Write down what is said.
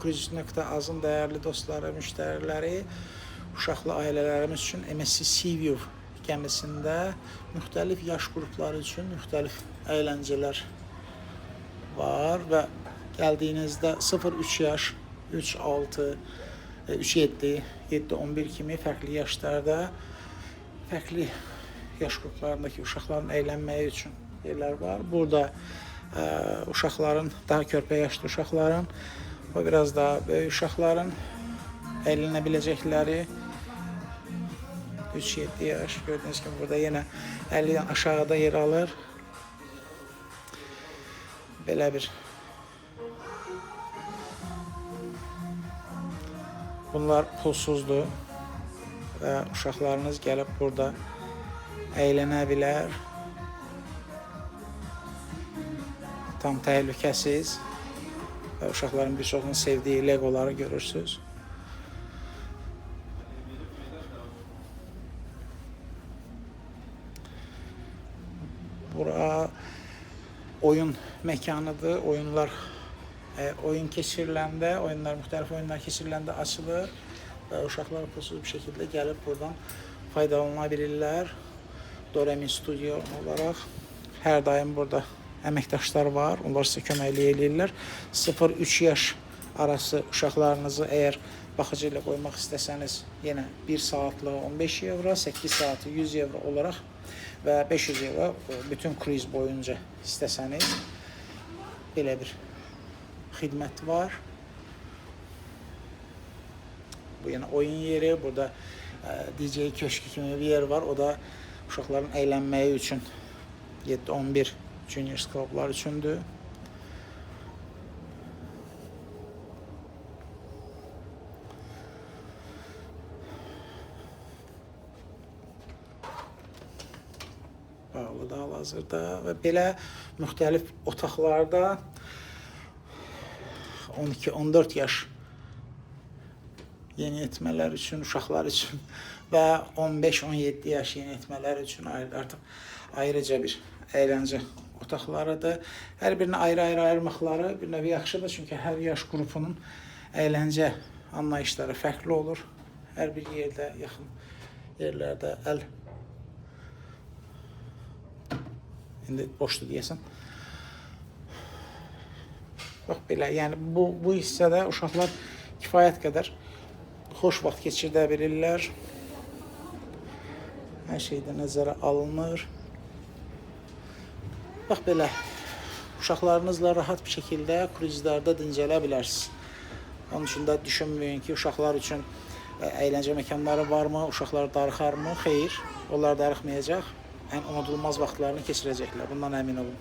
Cruise.azın dəyərli dostları, müştəriləri, uşaqlı ailələrimiz üçün MSC Seaview gəmisində müxtəlif yaş qrupları üçün müxtəlif əyləncələr var və gəldiyinizdə 0-3 yaş, 3-6, 3-7, 7-11 kimi fərqli yaşlarda, fərqli yaş qruplarındakı uşaqların əylənməyi üçün yerlər var. Burada uşaqların, daha körpə yaşlı uşaqların, o biraz daha böyük uşaqların əylənə biləcəkləri 3-7 yaş. Gördüyünüz kimi burada yenə 50-dən aşağıda yer alır. Belə bir. Bunlar pulsuzdur və uşaqlarınız gəlib burada əylənə bilər. Tam təhlükəsiz və uşaqların bir çoxunun sevdiyi legoları görürsünüz. Bura oyun məkanıdır. Oyun keçiriləndə, müxtəlif oyunlar keçiriləndə açılır və uşaqlar pulsuz bir şəkildə gəlib buradan faydalana bilirlər. Doremi Studio olaraq hər daim burada əməkdaşlar var. Onlar sizə köməklik eləyirlər. 0-3 yaş arası uşaqlarınızı əgər baxıcı ilə qoymaq istəsəniz, yenə 1 saatlığı 15 evro, 8 saatı 100 evro olaraq və 500 evro bütün kruiz boyunca istəsəniz belə bir xidmət var. Bu yenə oyun yeri, burada DJ köşkü kimi bir yer var. O da uşaqların əylənməyi üçün 7-11 Juniors klublar üçündür. Bağlıdır hal-hazırda və belə müxtəlif otaqlarda 12-14 yaş yeniyetmələr üçün, uşaqlar üçün və 15-17 yaş yeniyetmələr üçün artıq ayrıca bir əyləncə otaqlarıdır. Hər birini ayrı-ayrı ayırmaqları bir növ yaxşıdır, çünki hər yaş qrupunun əyləncə anlayışları fərqli olur. Hər bir yerdə, yaxın yerlərdə indi boşdur deyəsən. Bax belə, yəni bu hissədə uşaqlar kifayət qədər xoş vaxt keçirdə bilirlər. Hər şey də nəzərə alınır. Bax belə, uşaqlarınızla rahat bir şəkildə kruzlarda dincələ bilərsiniz. Onun üçün də düşünməyin ki, uşaqlar üçün əyləncə məkanları varmı, uşaqlar darıxarmı? Xeyr, onlar darıxmayacaq. Ən unudulmaz vaxtlarını keçirəcəklər, bundan əmin olun.